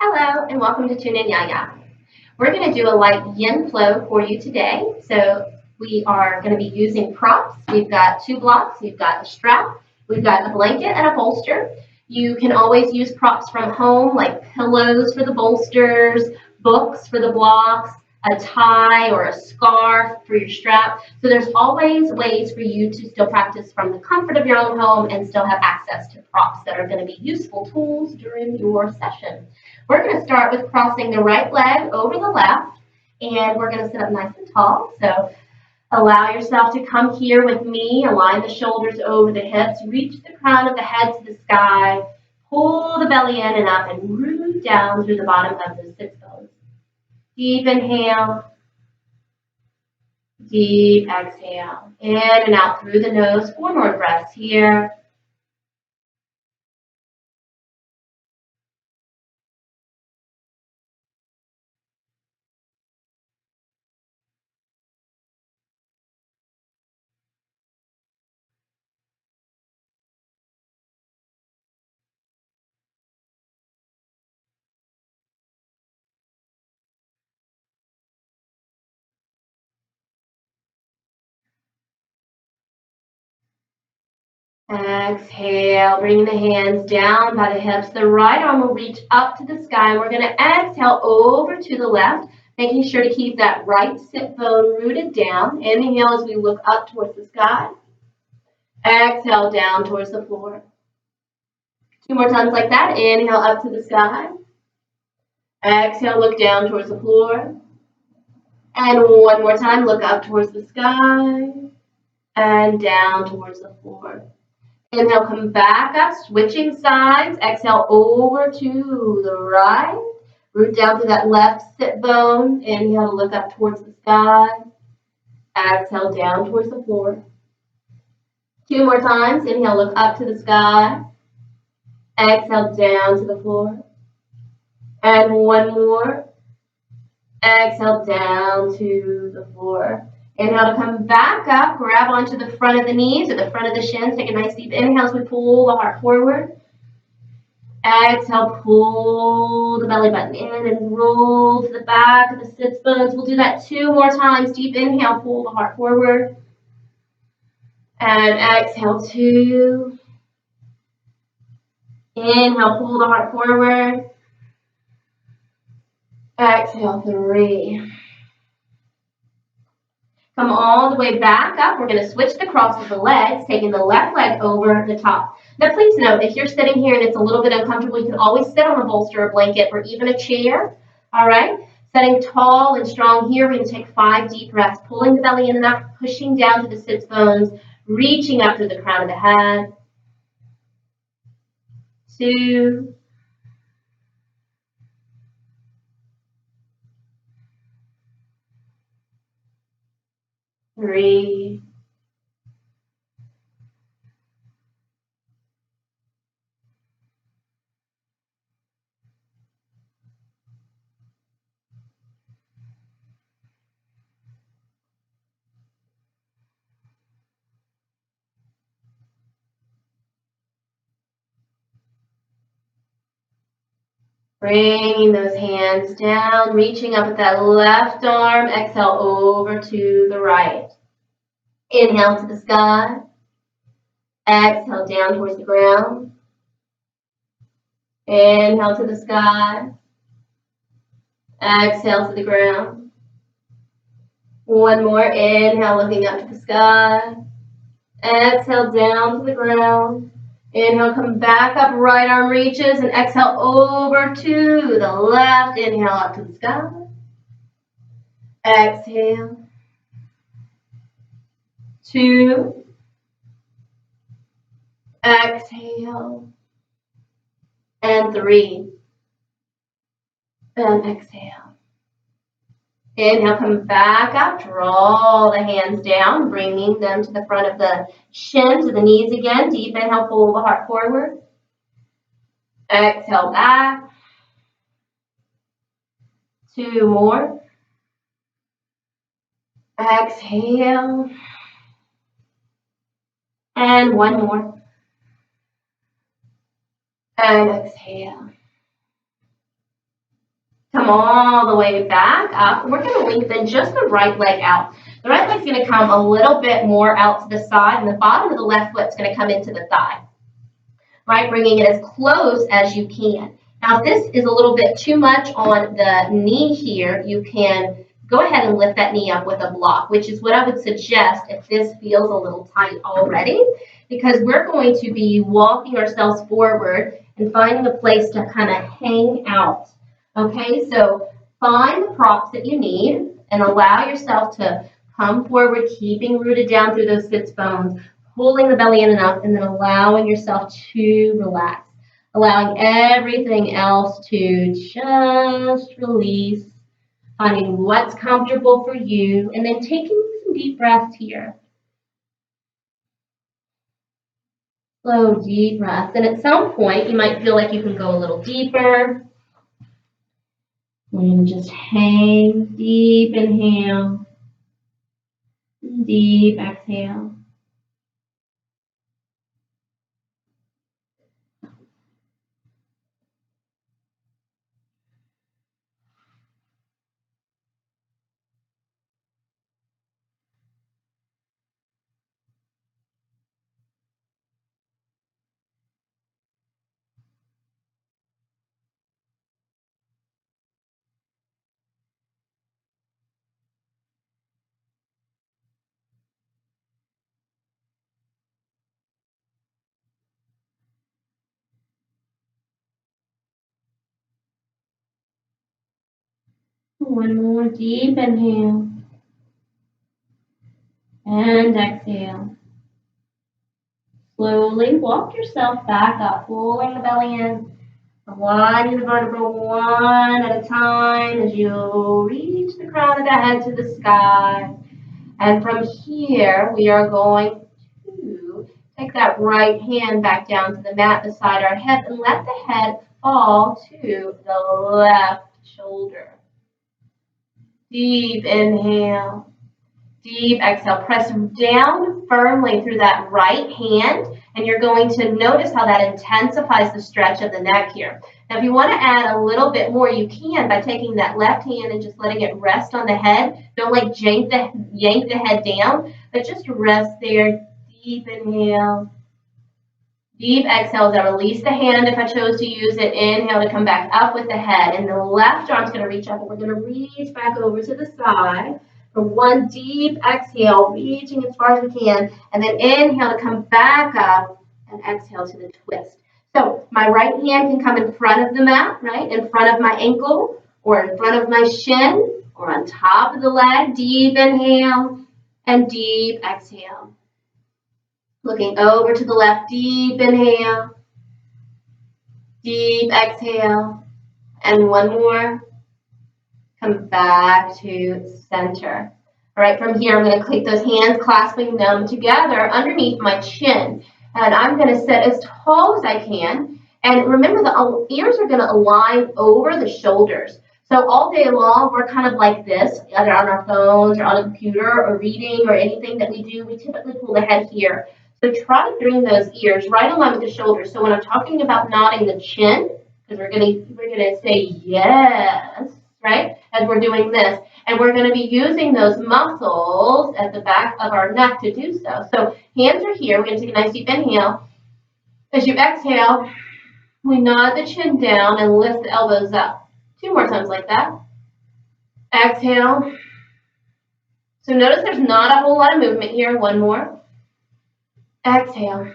Hello and welcome to Tune In YaYa. We're going to do a light yin flow for you today. So we are going to be using props. We've got two blocks, we've got a strap, we've got a blanket and a bolster. You can always use props from home like pillows for the bolsters, books for the blocks, a tie or a scarf for your strap. So there's always ways for you to still practice from the comfort of your own home and still have access to props that are going to be useful tools during your session. We're going to start with crossing the right leg over the left, and we're going to sit up nice and tall. So allow yourself to come here with me, align the shoulders over the hips, reach the crown of the head to the sky, pull the belly in and up, and root down through the bottom of the sits bones. Deep inhale, deep exhale, in and out through the nose. 4 more breaths here. Exhale, bring the hands down by the hips. The right arm will reach up to the sky. We're going to exhale over to the left, making sure to keep that right sit bone rooted down. Inhale as we look up towards the sky. Exhale down towards the floor. 2 more times like that. Inhale up to the sky. Exhale, look down towards the floor. And 1 more time, look up towards the sky and down towards the floor. Inhale, come back up, switching sides. Exhale, over to the right. Root down through that left sit bone. Inhale, look up towards the sky. Exhale, down towards the floor. 2 more times. Inhale, look up to the sky. Exhale, down to the floor. And 1 more. Exhale, down to the floor. Inhale to come back up, grab onto the front of the knees or the front of the shins. Take a nice deep inhale as we pull the heart forward. Exhale, pull the belly button in and roll to the back of the sits bones. We'll do that 2 more times. Deep inhale, pull the heart forward. And exhale, 2. Inhale, pull the heart forward. Exhale, 3. Come all the way back up. We're going to switch the cross of the legs, taking the left leg over the top. Now, please note, if you're sitting here and it's a little bit uncomfortable, you can always sit on a bolster, a blanket, or even a chair. All right? Sitting tall and strong here, we're going to take 5 deep breaths, pulling the belly in and up, pushing down to the sits bones, reaching up to the crown of the head. 2. Three. Bringing those hands down, reaching up with that left arm. Exhale over to the right. Inhale to the sky. Exhale down towards the ground. Inhale to the sky. Exhale to the ground. 1 more. Inhale, looking up to the sky. Exhale down to the ground. Inhale, come back up, right arm reaches, and exhale over to the left. Inhale up to the sky. Exhale. 2. Exhale. And 3. And exhale. Inhale, come back up, draw the hands down, bringing them to the front of the shins or the knees again. Deep inhale, pull the heart forward. Exhale back. 2 more. Exhale. And 1 more. And exhale. Come all the way back up. We're going to lengthen just the right leg out. The right leg's going to come a little bit more out to the side, and the bottom of the left foot's going to come into the thigh. Right, bringing it as close as you can. Now, if this is a little bit too much on the knee here, you can go ahead and lift that knee up with a block, which is what I would suggest if this feels a little tight already, because we're going to be walking ourselves forward and finding a place to kind of hang out. Okay, so find the props that you need and allow yourself to come forward, keeping rooted down through those sits bones, pulling the belly in and up, and then allowing yourself to relax, allowing everything else to just release, finding what's comfortable for you, and then taking some deep breaths here. Slow, deep breaths. And at some point, you might feel like you can go a little deeper. And just hang, deep inhale, deep exhale. One more deep inhale and exhale. Slowly walk yourself back up, pulling the belly in, aligning the vertebra one at a time as you reach the crown of the head to the sky. And from here, we are going to take that right hand back down to the mat beside our head and let the head fall to the left shoulder. Deep inhale, deep exhale. Press down firmly through that right hand, and you're going to notice how that intensifies the stretch of the neck here. Now, if you want to add a little bit more, you can by taking that left hand and just letting it rest on the head. Don't like yank the head down, but just rest there. Deep inhale. Deep exhale as I release the hand if I chose to use it. Inhale to come back up with the head. And the left arm's going to reach up, and we're going to reach back over to the side. For one deep exhale, reaching as far as we can. And then inhale to come back up and exhale to the twist. So my right hand can come in front of the mat, right? In front of my ankle or in front of my shin or on top of the leg. Deep inhale and deep exhale. Looking over to the left, deep inhale, deep exhale, and one more. Come back to center. All right, from here, I'm going to click those hands, clasping them together underneath my chin. And I'm going to sit as tall as I can. And remember, the ears are going to align over the shoulders. So all day long, we're kind of like this, either on our phones or on a computer or reading or anything that we do. We typically pull the head here. So try to bring those ears right in line with the shoulders. So when I'm talking about nodding the chin, because we're gonna say yes, right, as we're doing this, and we're going to be using those muscles at the back of our neck to do so. So hands are here. We're going to take a nice deep inhale. As you exhale, we nod the chin down and lift the elbows up. 2 more times like that. Exhale. So notice there's not a whole lot of movement here. 1 more. Exhale.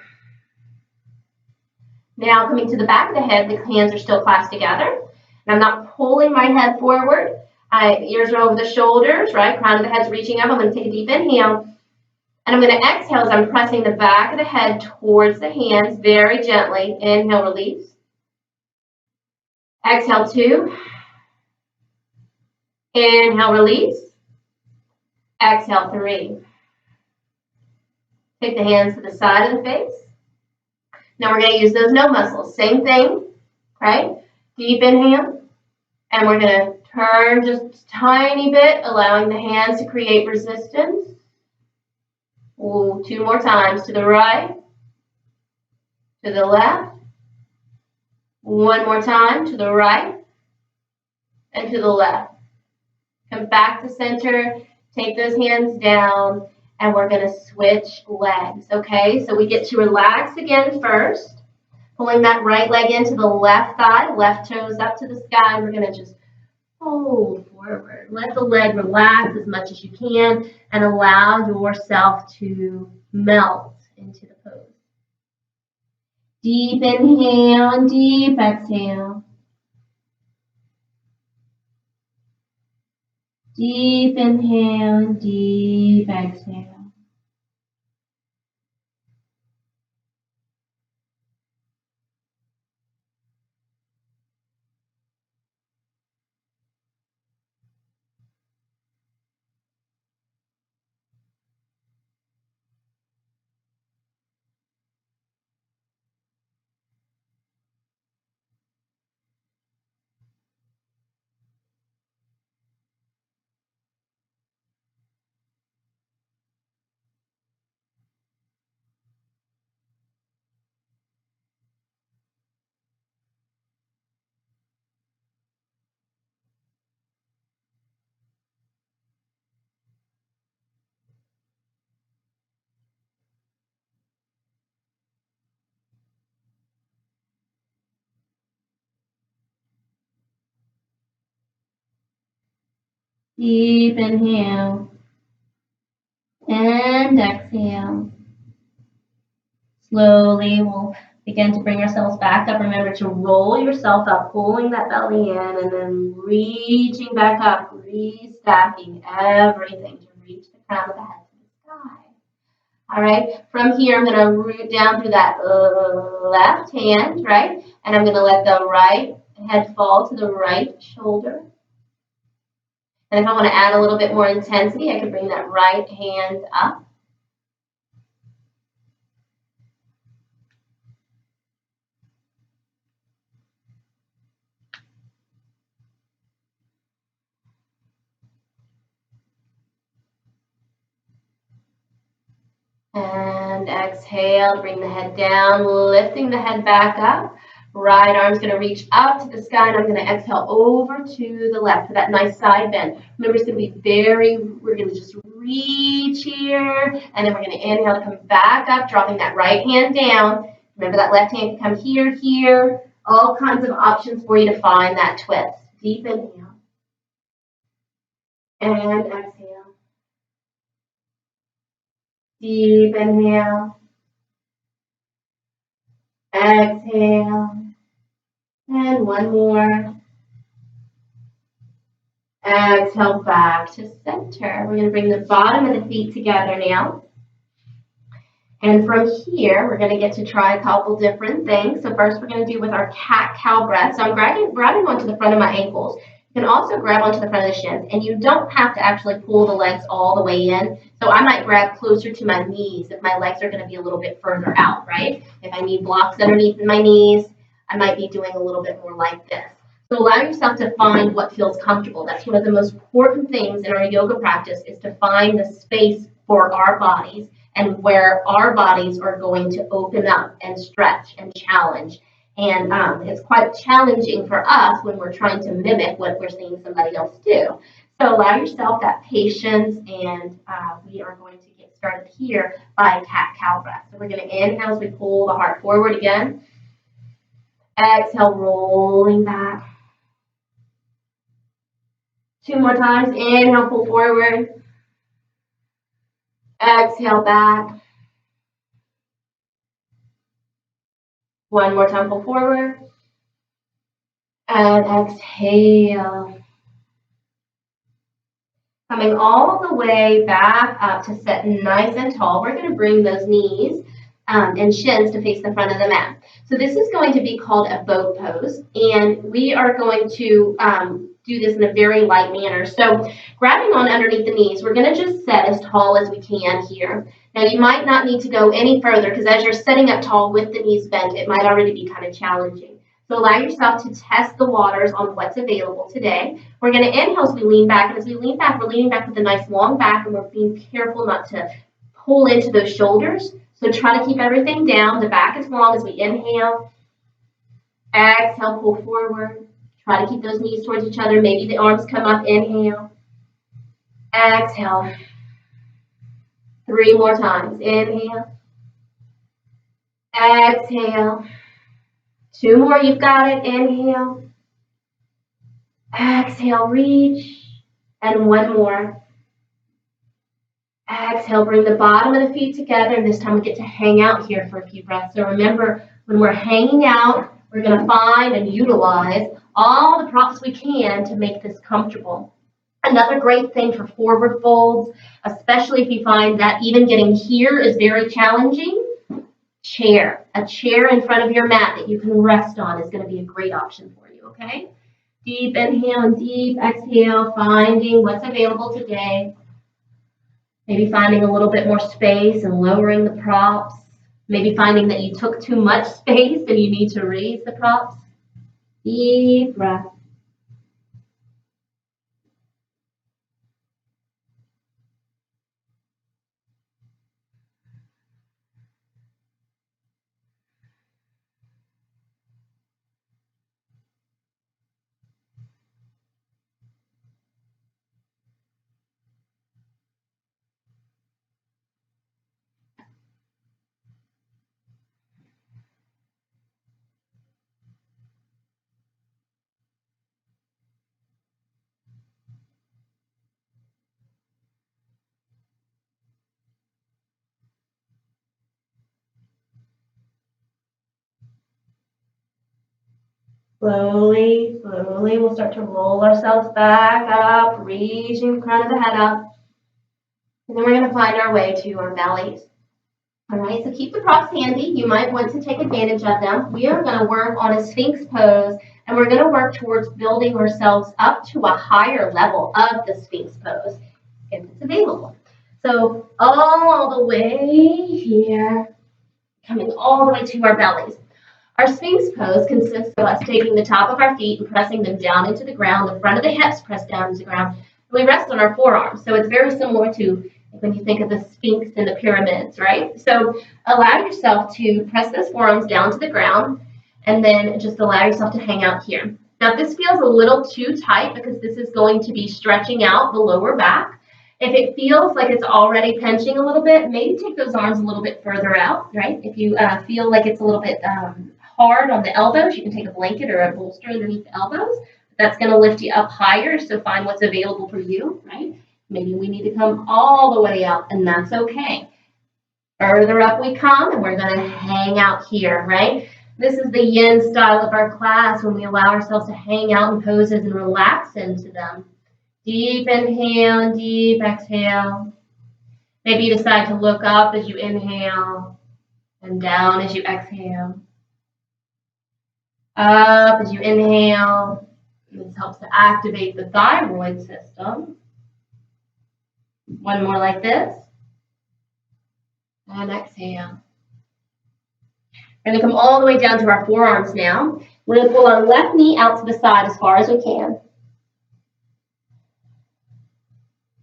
Now coming to the back of the head, the hands are still clasped together. And I'm not pulling my head forward. Ears are over the shoulders, right? Crown of the head's reaching up. I'm going to take a deep inhale. And I'm going to exhale as I'm pressing the back of the head towards the hands very gently. Inhale, release. Exhale, 2. Inhale, release. Exhale, 3. Take the hands to the side of the face. Now we're going to use those no muscles. Same thing, right? Deep inhale. And we're going to turn just a tiny bit, allowing the hands to create resistance. Ooh, 2 more times. To the right. To the left. 1 more time. To the right. and to the left. Come back to center, take those hands down, and we're going to switch legs, okay? So we get to relax again first, pulling that right leg into the left thigh, left toes up to the sky, and we're going to just fold forward. Let the leg relax as much as you can and allow yourself to melt into the pose. Deep inhale and deep exhale. Deep inhale and deep exhale. Deep inhale and exhale. Slowly we'll begin to bring ourselves back up. Remember to roll yourself up, pulling that belly in, and then reaching back up, restacking everything to reach the crown of the head to the sky. All right, from here I'm going to root down through that left hand, right? And I'm going to let the right head fall to the right shoulder. And if I want to add a little bit more intensity, I can bring that right hand up. And exhale, bring the head down, lifting the head back up. Right arm's going to reach up to the sky, and I'm going to exhale over to the left for that nice side bend. Remember, it's going to be we're going to just reach here, and then we're going to inhale to come back up, dropping that right hand down. Remember, that left hand can come here, here. All kinds of options for you to find that twist. Deep inhale. And exhale. Deep inhale. Exhale. And one more. Exhale back to center. We're going to bring the bottom of the feet together now. And from here, we're going to get to try a couple different things. So first we're going to do with our cat-cow breath. So I'm grabbing onto the front of my ankles. You can also grab onto the front of the shins. And you don't have to actually pull the legs all the way in. So I might grab closer to my knees if my legs are going to be a little bit further out, right? If I need blocks underneath my knees, I might be doing a little bit more like this. So allow yourself to find what feels comfortable. That's one of the most important things in our yoga practice, is to find the space for our bodies and where our bodies are going to open up and stretch and challenge. And it's quite challenging for us when we're trying to mimic what we're seeing somebody else do. So allow yourself that patience, and we are going to get started here by cat-cow breath. So we're going to inhale as we pull the heart forward again. Exhale, rolling back. 2 more times. Inhale, pull forward. Exhale, back. 1 more time, pull forward. And exhale. Coming all the way back up to sit nice and tall. We're going to bring those knees and shins to face the front of the mat. So this is going to be called a boat pose, and we are going to do this in a very light manner. So grabbing on underneath the knees, we're going to just sit as tall as we can here. Now you might not need to go any further, because as you're sitting up tall with the knees bent, it might already be kind of challenging. So allow yourself to test the waters on what's available today. We're going to inhale as we lean back, and as we lean back, we're leaning back with a nice long back, and we're being careful not to pull into those shoulders. So try to keep everything down. The back is long as we inhale. Exhale, pull forward. Try to keep those knees towards each other. Maybe the arms come up. Inhale. Exhale. 3 more times. Inhale. Exhale. 2 more. You've got it. Inhale. Exhale. Reach. And 1 more. Exhale. Bring the bottom of the feet together. And this time we get to hang out here for a few breaths. So remember, when we're hanging out, we're going to find and utilize all the props we can to make this comfortable. Another great thing for forward folds, especially if you find that even getting here is very challenging, chair. A chair in front of your mat that you can rest on is going to be a great option for you, okay? Deep inhale and deep exhale, finding what's available today. Maybe finding a little bit more space and lowering the props. Maybe finding that you took too much space and you need to raise the props. Deep breath. Slowly, we'll start to roll ourselves back up, reaching the crown of the head up. And then we're going to find our way to our bellies. All right, so keep the props handy. You might want to take advantage of them. We are going to work on a Sphinx pose, and we're going to work towards building ourselves up to a higher level of the Sphinx pose, if it's available. So all the way here, coming all the way to our bellies. Our Sphinx pose consists of us taking the top of our feet and pressing them down into the ground, the front of the hips pressed down into the ground, and we rest on our forearms. So it's very similar to when you think of the Sphinx and the pyramids, right? So allow yourself to press those forearms down to the ground, and then just allow yourself to hang out here. Now, if this feels a little too tight, because this is going to be stretching out the lower back, if it feels like it's already pinching a little bit, maybe take those arms a little bit further out, right? If you feel like it's a little bit hard on the elbows, you can take a blanket or a bolster underneath the elbows. That's going to lift you up higher, so find what's available for you, right? Maybe we need to come all the way up, and that's okay. Further up we come, and we're going to hang out here, right? This is the yin style of our class, when we allow ourselves to hang out in poses and relax into them. Deep inhale and deep exhale. Maybe you decide to look up as you inhale and down as you exhale. Up as you inhale. This helps to activate the thyroid system. One more like this. And exhale. We're going to come all the way down to our forearms now. We're going to pull our left knee out to the side as far as we can.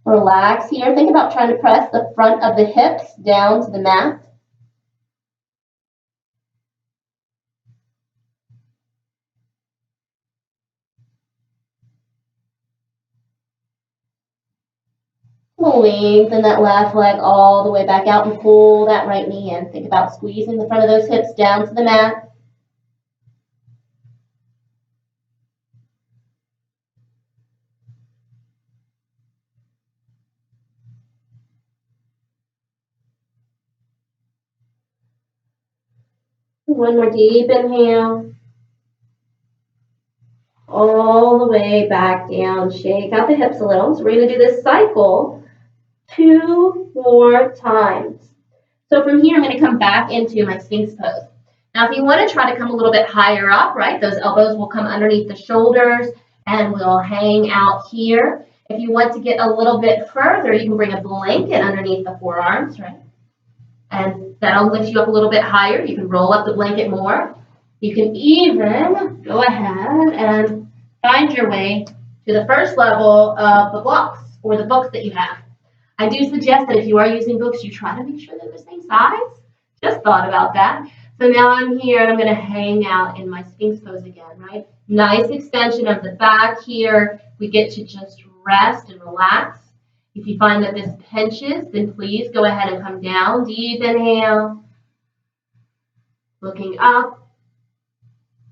Relax here. Think about trying to press the front of the hips down to the mat. Lengthen that left leg all the way back out and pull that right knee in. Think about squeezing the front of those hips down to the mat. One more deep inhale. All the way back down. Shake out the hips a little. So we're going to do this cycle 2 more times. So from here, I'm going to come back into my Sphinx pose. Now, if you want to try to come a little bit higher up, right, those elbows will come underneath the shoulders and we'll hang out here. If you want to get a little bit further, you can bring a blanket underneath the forearms, right? And that'll lift you up a little bit higher. You can roll up the blanket more. You can even go ahead and find your way to the first level of the blocks or the books that you have. I do suggest that if you are using books, you try to make sure they're the same size. Just thought about that. So now I'm here, and I'm going to hang out in my Sphinx pose again, right? Nice extension of the back here. We get to just rest and relax. If you find that this pinches, then please go ahead and come down. Deep inhale. Looking up.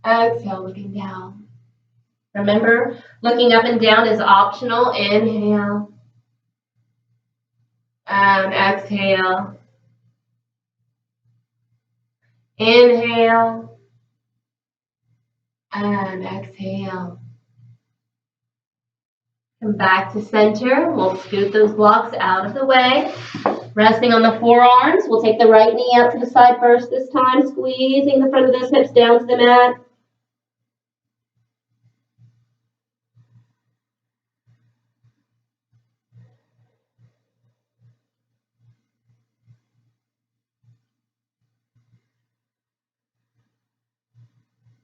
Exhale, looking down. Remember, looking up and down is optional. Inhale. And exhale. Inhale. And exhale. Come back to center. We'll scoot those blocks out of the way. Resting on the forearms. We'll take the right knee out to the side first this time, squeezing the front of those hips down to the mat.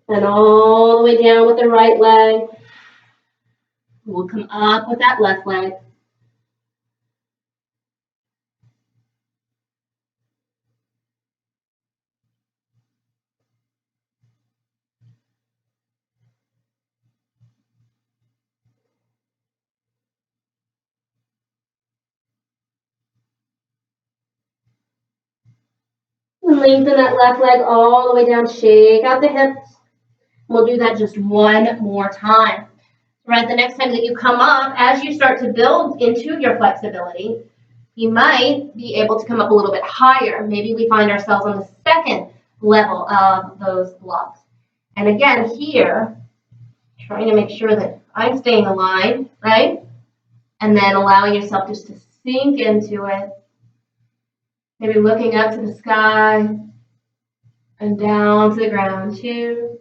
And all the way down with the right leg. We'll come up with that left leg. And lengthen that left leg all the way down. Shake out the hips. We'll do that just one more time. Right, the next time that you come up, as you start to build into your flexibility, you might be able to come up a little bit higher. Maybe we find ourselves on the second level of those blocks. And again, here, trying to make sure that I'm staying aligned, right? And then allowing yourself just to sink into it. Maybe looking up to the sky and down to the ground too.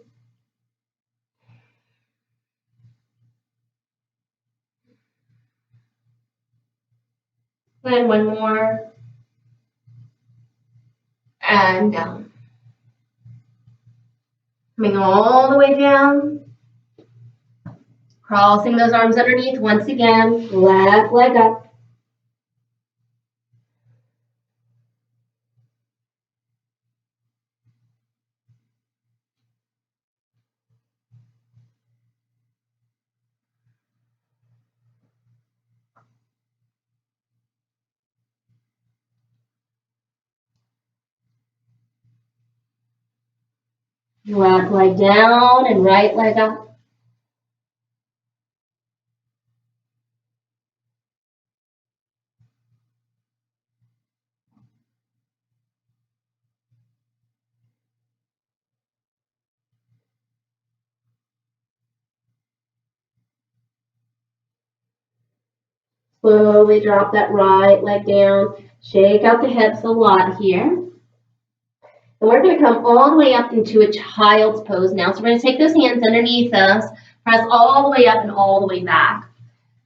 And one more. And down. Coming all the way down. Crossing those arms underneath once again. Left leg up. Left leg down and right leg up. Slowly drop that right leg down. Shake out the hips a lot here. And we're going to come all the way up into a child's pose now. So we're going to take those hands underneath us, press all the way up and all the way back.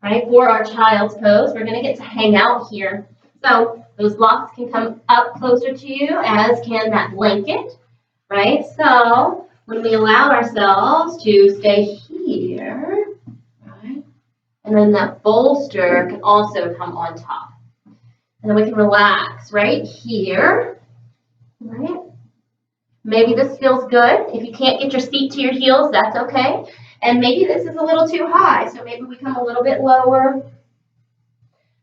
Right, for our child's pose, we're going to get to hang out here. So those blocks can come up closer to you, as can that blanket. Right, so when we allow ourselves to stay here, right, and then that bolster can also come on top. And then we can relax right here. Right. Maybe this feels good. If you can't get your seat to your heels, that's okay. And maybe this is a little too high, so maybe we come a little bit lower.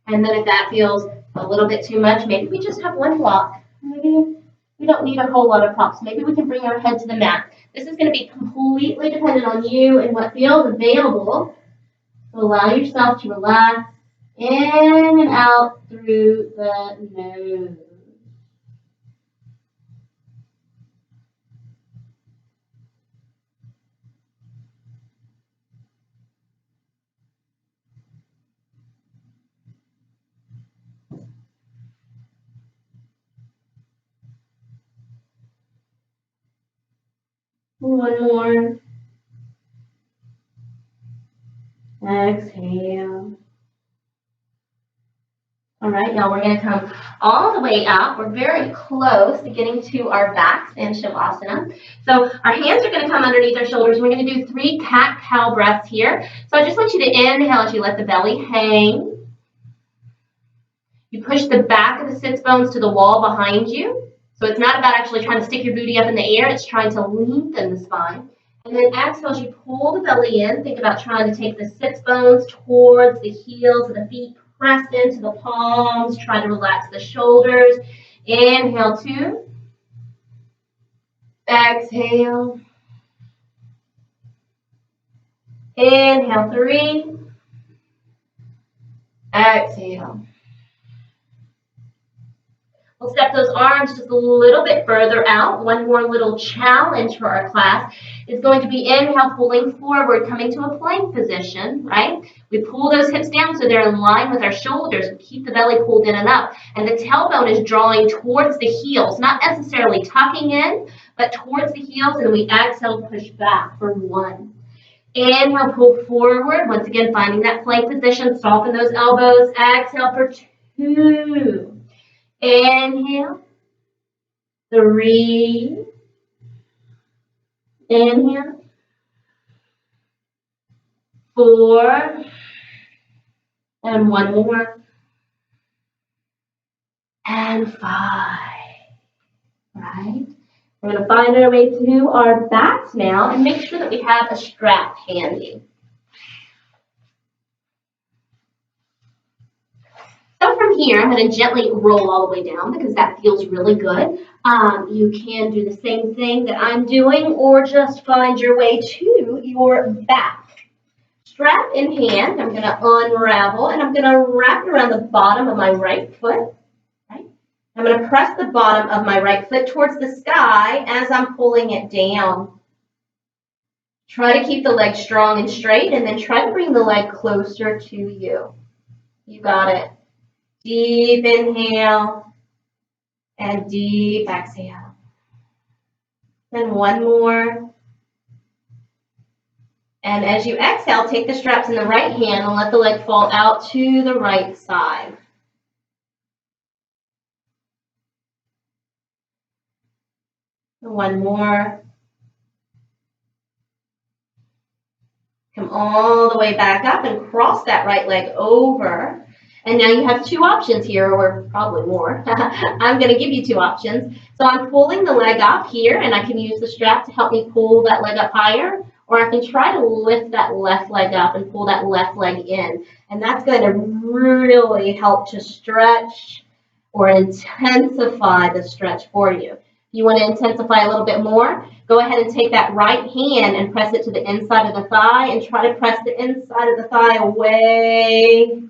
And then if that feels a little bit too much, maybe we just have one block. Maybe we don't need a whole lot of props. Maybe we can bring our head to the mat. This is going to be completely dependent on you and what feels available. So allow yourself to relax in and out through the nose. One more. Exhale. All right, y'all, we're going to come all the way up. We're very close to getting to our back stand Shavasana. So our hands are going to come underneath our shoulders. We're going to do 3 cat-cow breaths here. So I just want you to inhale as you let the belly hang. You push the back of the sits bones to the wall behind you. So it's not about actually trying to stick your booty up in the air. It's trying to lengthen the spine. And then exhale as you pull the belly in. Think about trying to take the sits bones towards the heels of the feet. Press into the palms. Try to relax the shoulders. Inhale 2. Exhale. Inhale 3. Exhale. We'll step those arms just a little bit further out. One more little challenge for our class is going to be inhale, pulling forward, coming to a plank position, right? We pull those hips down so they're in line with our shoulders. We keep the belly pulled in and up. And the tailbone is drawing towards the heels, not necessarily tucking in, but towards the heels. And we exhale, push back for 1. Inhale, pull forward. Once again, finding that plank position. Soften those elbows. Exhale for 2. Inhale. 3. Inhale. 4. And 1 more. And 5. Right? We're going to find our way to our backs now and make sure that we have a strap handy. So from here, I'm going to gently roll all the way down because that feels really good. You can do the same thing that I'm doing or just find your way to your back. Strap in hand, I'm going to unravel and I'm going to wrap it around the bottom of my right foot. Right? I'm going to press the bottom of my right foot towards the sky as I'm pulling it down. Try to keep the leg strong and straight and then try to bring the leg closer to you. You got it. Deep inhale and deep exhale. Then 1 more. And as you exhale, take the straps in the right hand and let the leg fall out to the right side. And 1 more. Come all the way back up and cross that right leg over. And now you have 2 options here, or probably more. I'm going to give you 2 options. So I'm pulling the leg up here, and I can use the strap to help me pull that leg up higher, or I can try to lift that left leg up and pull that left leg in. And that's going to really help to stretch or intensify the stretch for you. If you want to intensify a little bit more, go ahead and take that right hand and press it to the inside of the thigh and try to press the inside of the thigh away.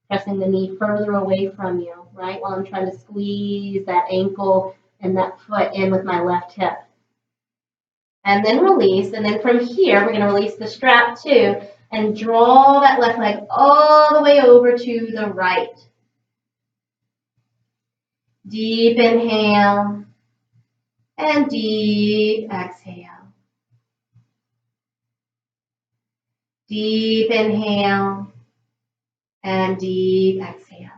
Pressing the knee further away from you, right? While I'm trying to squeeze that ankle and that foot in with my left hip. And then release. And then from here, we're going to release the strap too and draw that left leg all the way over to the right. Deep inhale and deep exhale. Deep inhale. And deep exhale.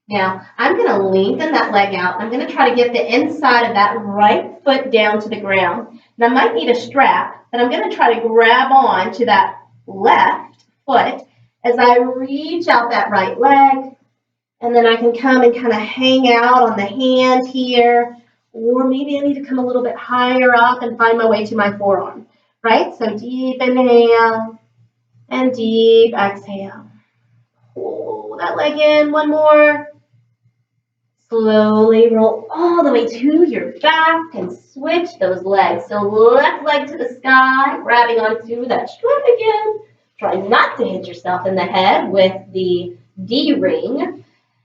Now, I'm going to lengthen that leg out. I'm going to try to get the inside of that right foot down to the ground. And I might need a strap, but I'm going to try to grab on to that left foot as I reach out that right leg. And then I can come and kind of hang out on the hand here. Or maybe I need to come a little bit higher up and find my way to my forearm. Right? So deep inhale and deep exhale. Pull that leg in, 1 more. Slowly roll all the way to your back and switch those legs. So left leg to the sky, grabbing onto that strap again. Try not to hit yourself in the head with the D-ring.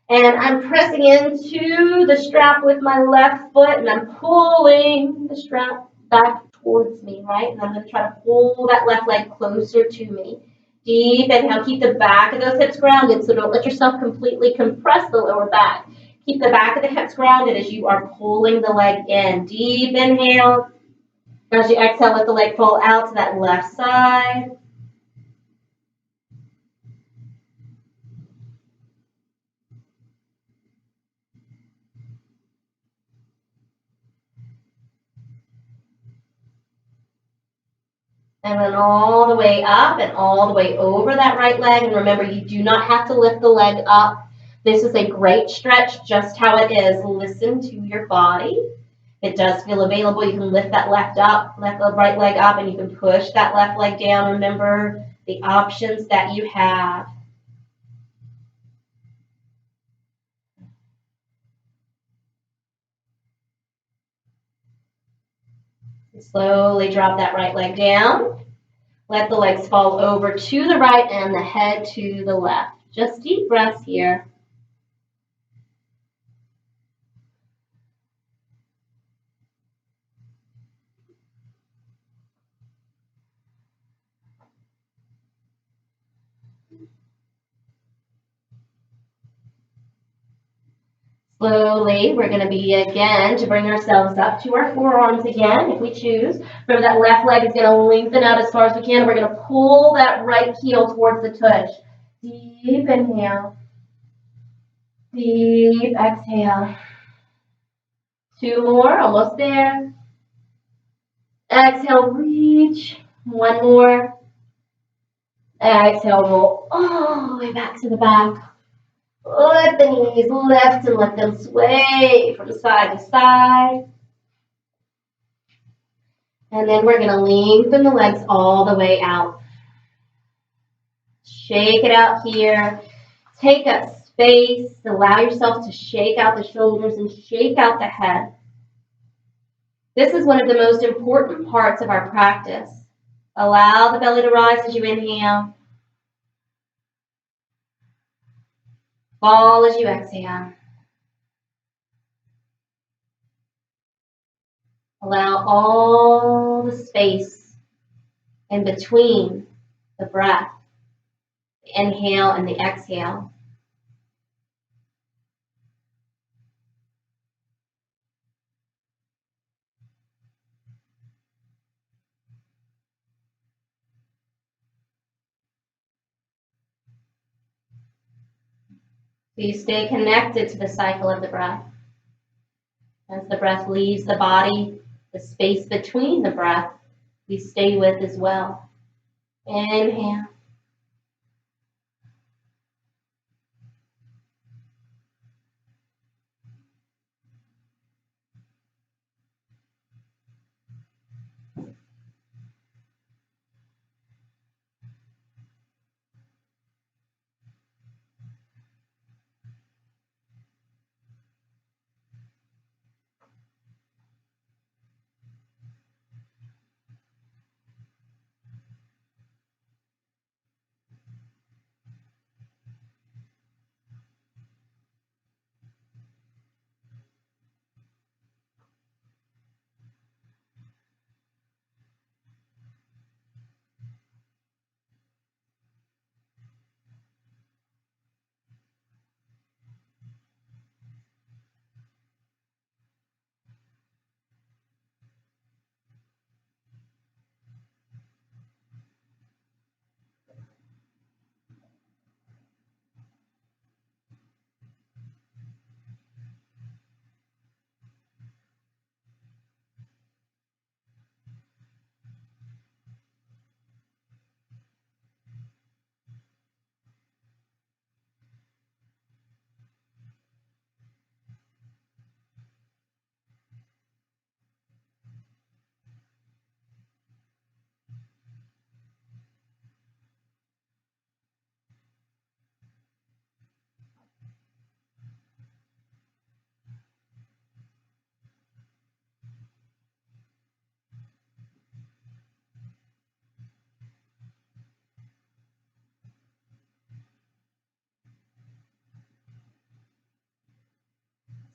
And I'm pressing into the strap with my left foot and I'm pulling the strap back towards me, right? And I'm going to try to pull that left leg closer to me. Deep inhale, keep the back of those hips grounded, so don't let yourself completely compress the lower back. Keep the back of the hips grounded as you are pulling the leg in. Deep inhale. As you exhale, let the leg fall out to that left side. And then all the way up and all the way over that right leg. And remember, you do not have to lift the leg up. This is a great stretch, just how it is. Listen to your body. If it does feel available, you can lift that left right leg up, and you can push that left leg down. Remember the options that you have. Slowly drop that right leg down. Let the legs fall over to the right and the head to the left. Just deep breaths here. Slowly, we're going to begin to bring ourselves up to our forearms again, if we choose. Remember that left leg is going to lengthen out as far as we can. We're going to pull that right heel towards the tush. Deep inhale. Deep exhale. 2 more, almost there. Exhale, reach. 1 more. Exhale, roll all the way back to the back. Let the knees lift and let them sway from side to side. And then we're going to lengthen the legs all the way out. Shake it out here. Take up space. Allow yourself to shake out the shoulders and shake out the head. This is one of the most important parts of our practice. Allow the belly to rise as you inhale. Fall as you exhale. Allow all the space in between the breath, the inhale and the exhale. So you stay connected to the cycle of the breath. As the breath leaves the body, the space between the breath, we stay with as well. Inhale.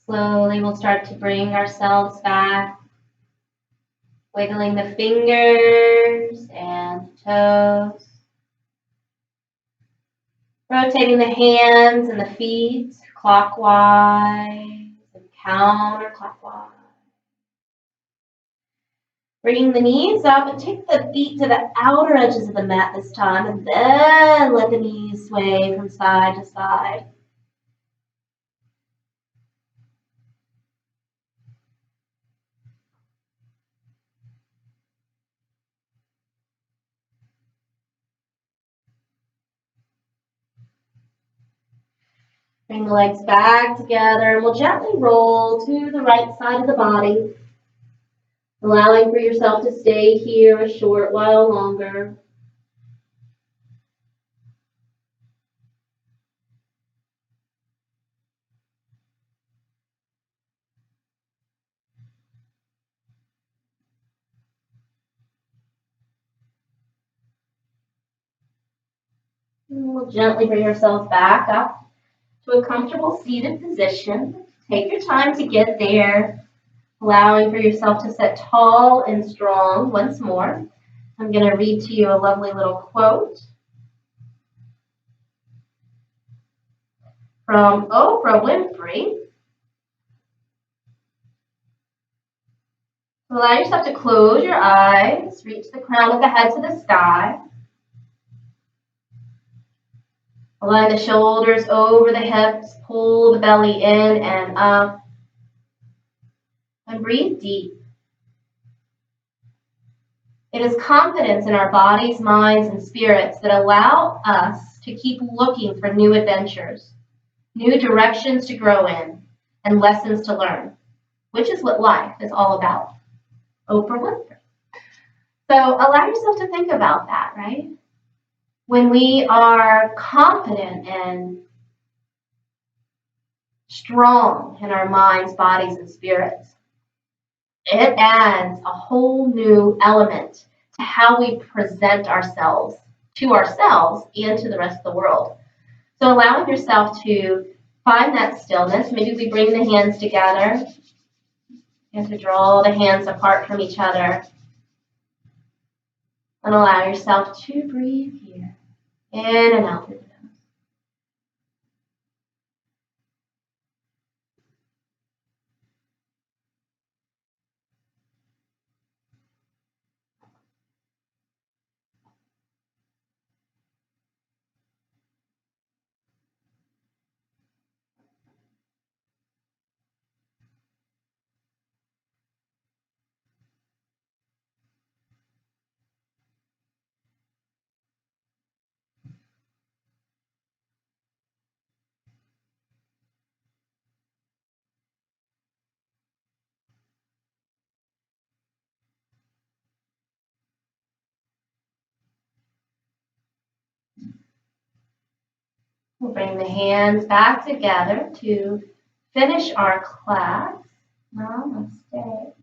Slowly, we'll start to bring ourselves back, wiggling the fingers and toes, rotating the hands and the feet clockwise and counterclockwise. Bringing the knees up and take the feet to the outer edges of the mat this time, and then let the knees sway from side to side. Bring the legs back together, and we'll gently roll to the right side of the body. Allowing for yourself to stay here a short while longer. And we'll gently bring yourself back up to a comfortable seated position. Take your time to get there, allowing for yourself to sit tall and strong once more. I'm going to read to you a lovely little quote from Oprah Winfrey. Allow yourself to close your eyes, reach the crown of the head to the sky. Align the shoulders over the hips, pull the belly in and up, and breathe deep. It is confidence in our bodies, minds, and spirits that allow us to keep looking for new adventures, new directions to grow in, and lessons to learn, which is what life is all about. Oprah Winfrey. So allow yourself to think about that, right? When we are confident and strong in our minds, bodies, and spirits, it adds a whole new element to how we present ourselves to ourselves and to the rest of the world. So allowing yourself to find that stillness. Maybe we bring the hands together and to draw the hands apart from each other. And allow yourself to breathe here, in and out through the nose. We'll bring the hands back together to finish our class. Namaste.